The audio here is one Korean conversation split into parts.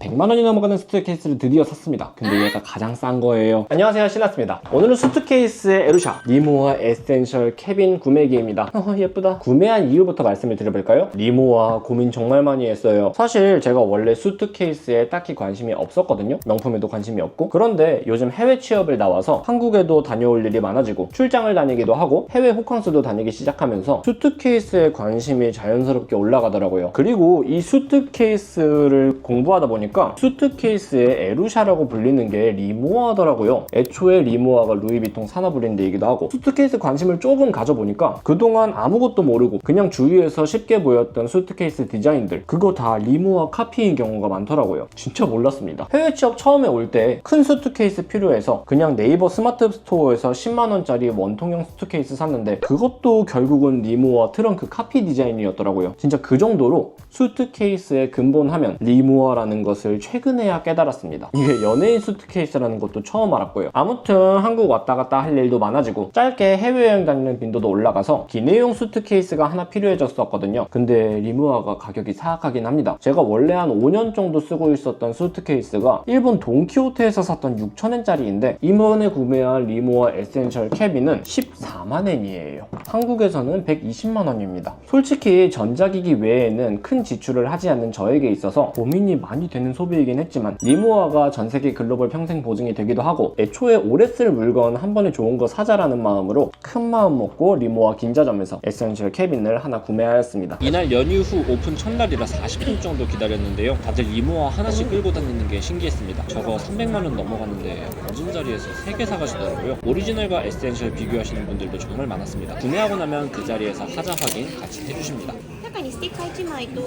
100만원이 넘어가는 수트케이스를 드디어 샀습니다. 근데 얘가 가장 싼 거예요. 안녕하세요, 신라스입니다. 오늘은 수트케이스의 에루샤 리모아 에센셜 캐빈 구매기입니다. 예쁘다. 구매한 이유부터 말씀을 드려볼까요? 리모아 고민 정말 많이 했어요. 사실 제가 원래 수트케이스에 딱히 관심이 없었거든요. 명품에도 관심이 없고. 그런데 요즘 해외 취업을 나와서 한국에도 다녀올 일이 많아지고 출장을 다니기도 하고 해외 호캉스도 다니기 시작하면서 수트케이스에 관심이 자연스럽게 올라가더라고요. 그리고 이 수트케이스를 공부하다 보니까 수트케이스의 에루샤라고 불리는 게 리모아더라고요. 애초에 리모아가 루이비통 산업 브랜드이기도 하고 수트케이스 관심을 조금 가져보니까 그동안 아무것도 모르고 그냥 주위에서 쉽게 보였던 수트케이스 디자인들 그거 다 리모아 카피인 경우가 많더라고요. 진짜 몰랐습니다. 해외 취업 처음에 올 때 큰 수트케이스 필요해서 그냥 네이버 스마트 스토어에서 10만원짜리 원통형 수트케이스 샀는데 그것도 결국은 리모아 트렁크 카피 디자인이었더라고요. 진짜 그 정도로 수트케이스의 근본하면 리모아라는 것을 최근에야 깨달았습니다. 이게 연예인 수트케이스라는 것도 처음 알았고요. 아무튼 한국 왔다 갔다 할 일도 많아지고 짧게 해외여행 다니는 빈도도 올라가서 기내용 수트케이스가 하나 필요해졌었거든요. 근데 리모아가 가격이 사악하긴 합니다. 제가 원래 한 5년 정도 쓰고 있었던 수트케이스가 일본 돈키호테에서 샀던 6,000엔짜리인데 이번에 구매한 리모아 에센셜 캐빈은 14만엔이에요. 한국에서는 120만원입니다. 솔직히 전자기기 외에는 큰 지출을 하지 않는 저에게 있어서 고민이 많이 되는 소비이긴 했지만 리모아가 전세계 글로벌 평생 보증이 되기도 하고 애초에 오래 쓸 물건 한 번에 좋은 거 사자라는 마음으로 큰 마음 먹고 리모아 긴자점에서 에센셜 캐빈을 하나 구매하였습니다. 이날 연휴 후 오픈 첫날이라 40분 정도 기다렸는데요. 다들 리모아 하나씩 끌고 다니는 게 신기했습니다. 저거 300만원 넘어갔는데 어진 자리에서 3개 사가시더라고요. 오리지널과 에센셜 비교하시는 분들도 정말 많았습니다. 구매하고 나면 그 자리에서 하자 확인 같이 해주십니다. 中にステッカー1枚と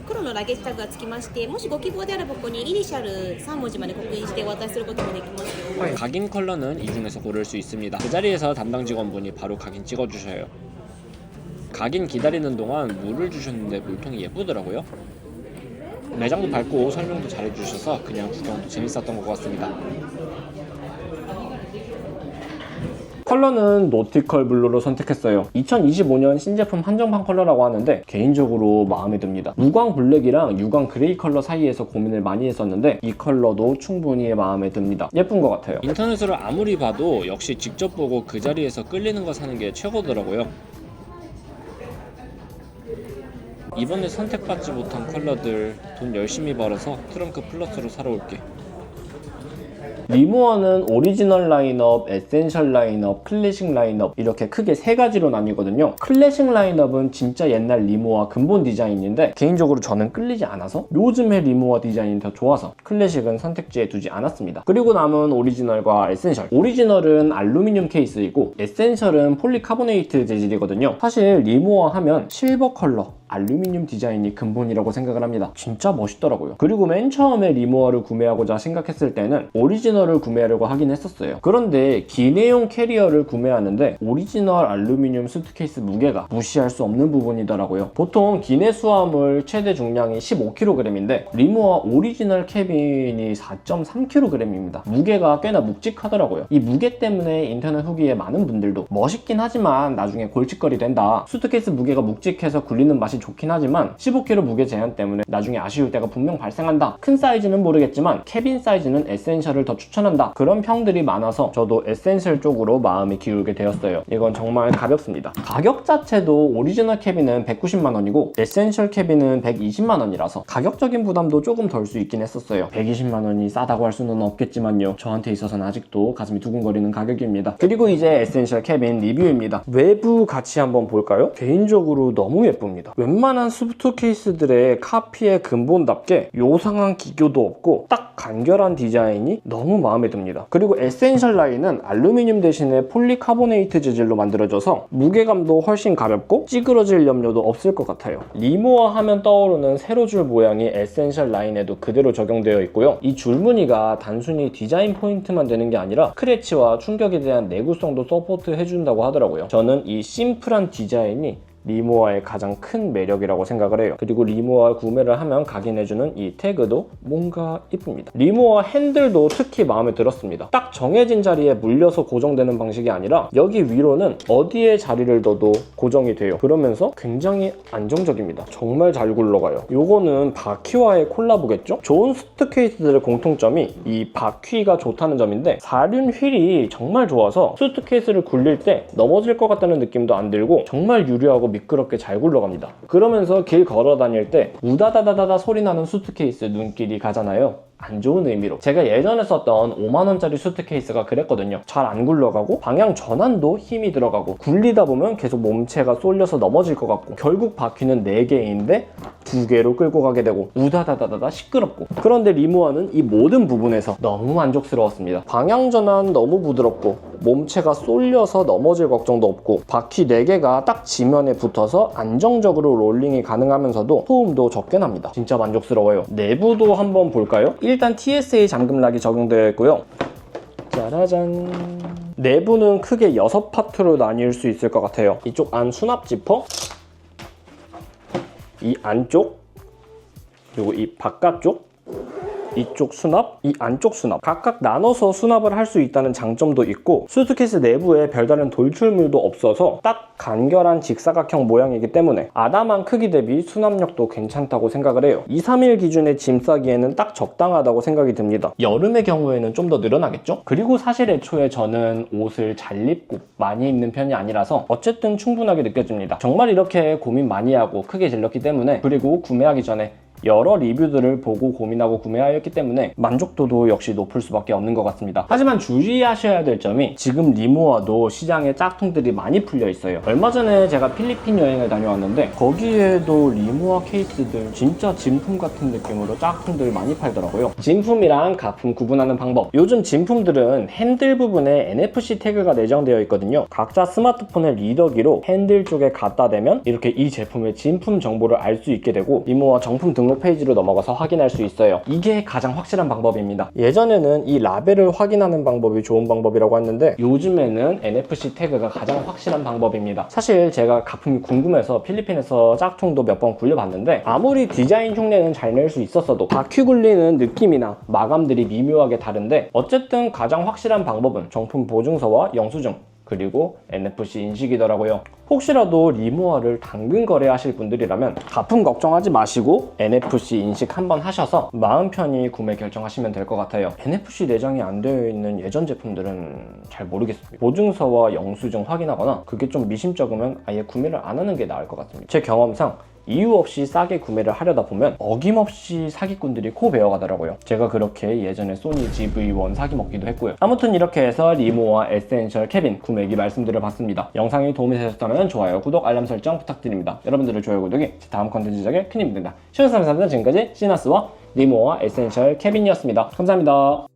黒のラゲッジタグがつきまして、もしご希望であればここにイニシャル3文字まで刻印してお渡しすることもできますよ。 각인 컬러는 이 중에서 고를 수 있습니다. 그 자리에서 담당 직원분이 바로 각인 찍어주셔요. 각인 기다리는 동안 물을 주셨는데 물통이 예쁘더라고요. 매장도 밝고 설명도 잘해주셔서 그냥 구경도 재밌었던 것 같습니다. 컬러는 노티컬 블루로 선택했어요. 2025년 신제품 한정판 컬러라고 하는데 개인적으로 마음에 듭니다. 무광 블랙이랑 유광 그레이 컬러 사이에서 고민을 많이 했었는데 이 컬러도 충분히 마음에 듭니다. 예쁜 것 같아요. 인터넷으로 아무리 봐도 역시 직접 보고 그 자리에서 끌리는 거 사는 게 최고더라고요. 이번에 선택받지 못한 컬러들 돈 열심히 벌어서 트렁크 플러스로 사러 올게. 리모아는 오리지널 라인업, 에센셜 라인업, 클래식 라인업 이렇게 크게 세 가지로 나뉘거든요. 클래식 라인업은 진짜 옛날 리모아 근본 디자인인데 개인적으로 저는 끌리지 않아서 요즘의 리모아 디자인이 더 좋아서 클래식은 선택지에 두지 않았습니다. 그리고 남은 오리지널과 에센셜. 오리지널은 알루미늄 케이스이고 에센셜은 폴리카보네이트 재질이거든요. 사실 리모아 하면 실버 컬러 알루미늄 디자인이 근본이라고 생각을 합니다. 진짜 멋있더라고요. 그리고 맨 처음에 리모아를 구매하고자 생각했을 때는 오리지널을 구매하려고 하긴 했었어요. 그런데 기내용 캐리어를 구매하는데 오리지널 알루미늄 수트케이스 무게가 무시할 수 없는 부분이더라고요. 보통 기내 수화물 최대 중량이 15kg인데 리모아 오리지널 캐빈이 4.3kg입니다. 무게가 꽤나 묵직하더라고요. 이 무게 때문에 인터넷 후기에 많은 분들도 멋있긴 하지만 나중에 골칫거리 된다. 수트케이스 무게가 묵직해서 굴리는 맛이 좋긴 하지만 15kg 무게 제한 때문에 나중에 아쉬울 때가 분명 발생한다. 큰 사이즈는 모르겠지만 캐빈 사이즈는 에센셜을 더 추천한다. 그런 평들이 많아서 저도 에센셜 쪽으로 마음이 기울게 되었어요. 이건 정말 가볍습니다. 가격 자체도 오리지널 캐빈은 190만원이고 에센셜 캐빈은 120만원이라서 가격적인 부담도 조금 덜 수 있긴 했었어요. 120만원이 싸다고 할 수는 없겠지만요. 저한테 있어서는 아직도 가슴이 두근거리는 가격입니다. 그리고 이제 에센셜 캐빈 리뷰입니다. 외부 같이 한번 볼까요? 개인적으로 너무 예쁩니다. 웬만한 수트케이스들의 카피의 근본답게 요상한 기교도 없고 딱 간결한 디자인이 너무 마음에 듭니다. 그리고 에센셜 라인은 알루미늄 대신에 폴리카보네이트 재질로 만들어져서 무게감도 훨씬 가볍고 찌그러질 염려도 없을 것 같아요. 리모아 하면 떠오르는 세로줄 모양이 에센셜 라인에도 그대로 적용되어 있고요. 이 줄무늬가 단순히 디자인 포인트만 되는 게 아니라 스크래치와 충격에 대한 내구성도 서포트 해준다고 하더라고요. 저는 이 심플한 디자인이 리모아의 가장 큰 매력이라고 생각을 해요. 그리고 리모아 구매를 하면 각인해주는 이 태그도 뭔가 이쁩니다. 리모아 핸들도 특히 마음에 들었습니다. 딱 정해진 자리에 물려서 고정되는 방식이 아니라 여기 위로는 어디에 자리를 둬도 고정이 돼요. 그러면서 굉장히 안정적입니다. 정말 잘 굴러가요. 요거는 바퀴와의 콜라보겠죠? 좋은 수트케이스들의 공통점이 이 바퀴가 좋다는 점인데 사륜 휠이 정말 좋아서 수트케이스를 굴릴 때 넘어질 것 같다는 느낌도 안 들고 정말 유려하고 미끄럽게 잘 굴러갑니다. 그러면서 길 걸어 다닐 때 우다다다다다 소리 나는 수트케이스 눈길이 가잖아요. 안 좋은 의미로. 제가 예전에 썼던 5만원짜리 수트케이스가 그랬거든요. 잘 안 굴러가고 방향 전환도 힘이 들어가고 굴리다 보면 계속 몸체가 쏠려서 넘어질 것 같고 결국 바퀴는 4개인데 2개로 끌고 가게 되고 우다다다다다 시끄럽고. 그런데 리모아는 이 모든 부분에서 너무 만족스러웠습니다. 방향 전환 너무 부드럽고 몸체가 쏠려서 넘어질 걱정도 없고 바퀴 4개가 딱 지면에 붙어서 안정적으로 롤링이 가능하면서도 소음도 적게 납니다. 진짜 만족스러워요. 내부도 한번 볼까요? 일단 TSA 잠금락이 적용되어 있고요. 짜라잔. 내부는 크게 6파트로 나뉠 수 있을 것 같아요. 이쪽 안 수납 지퍼, 이 안쪽, 그리고 이 바깥쪽, 이쪽 수납, 이 안쪽 수납 각각 나눠서 수납을 할 수 있다는 장점도 있고 수트케이스 내부에 별다른 돌출물도 없어서 딱 간결한 직사각형 모양이기 때문에 아담한 크기 대비 수납력도 괜찮다고 생각을 해요. 231 기준의 짐 싸기에는 딱 적당하다고 생각이 듭니다. 여름의 경우에는 좀 더 늘어나겠죠? 그리고 사실 애초에 저는 옷을 잘 입고 많이 입는 편이 아니라서 어쨌든 충분하게 느껴집니다. 정말 이렇게 고민 많이 하고 크게 질렀기 때문에, 그리고 구매하기 전에 여러 리뷰들을 보고 고민하고 구매하였기 때문에 만족도도 역시 높을 수밖에 없는 것 같습니다. 하지만 주의하셔야 될 점이 지금 리모아도 시장에 짝퉁들이 많이 풀려 있어요. 얼마 전에 제가 필리핀 여행을 다녀왔는데 거기에도 리모아 케이스들 진짜 진품 같은 느낌으로 짝퉁들 많이 팔더라고요. 진품이랑 가품 구분하는 방법. 요즘 진품들은 핸들 부분에 NFC 태그가 내장되어 있거든요. 각자 스마트폰의 리더기로 핸들 쪽에 갖다 대면 이렇게 이 제품의 진품 정보를 알 수 있게 되고 리모아 정품 등록 페이지로 넘어가서 확인할 수 있어요. 이게 가장 확실한 방법입니다. 예전에는 이 라벨을 확인하는 방법이 좋은 방법이라고 했는데 요즘에는 NFC 태그가 가장 확실한 방법입니다. 사실 제가 가품이 궁금해서 필리핀에서 짝퉁도 몇 번 굴려봤는데 아무리 디자인 흉내는 잘 낼 수 있었어도 바퀴 굴리는 느낌이나 마감들이 미묘하게 다른데 어쨌든 가장 확실한 방법은 정품 보증서와 영수증 그리고 NFC 인식이더라고요. 혹시라도 리모아를 당근 거래하실 분들이라면 가품 걱정하지 마시고 NFC 인식 한번 하셔서 마음 편히 구매 결정하시면 될 것 같아요. NFC 내장이 안 되어 있는 예전 제품들은 잘 모르겠습니다. 보증서와 영수증 확인하거나 그게 좀 미심쩍으면 아예 구매를 안 하는 게 나을 것 같습니다. 제 경험상 이유 없이 싸게 구매를 하려다 보면 어김없이 사기꾼들이 코 베어가더라고요. 제가 그렇게 예전에 소니 GV1 사기 먹기도 했고요. 아무튼 이렇게 해서 리모아 에센셜 캐빈 구매기 말씀드려봤습니다. 영상이 도움이 되셨다면 좋아요, 구독, 알람 설정 부탁드립니다. 여러분들의 좋아요, 구독이 제 다음 컨텐츠 제작에 큰 힘이 됩니다. 시청해주셔서 감사합니다. 지금까지 시나스와 리모아 에센셜 캐빈이었습니다. 감사합니다.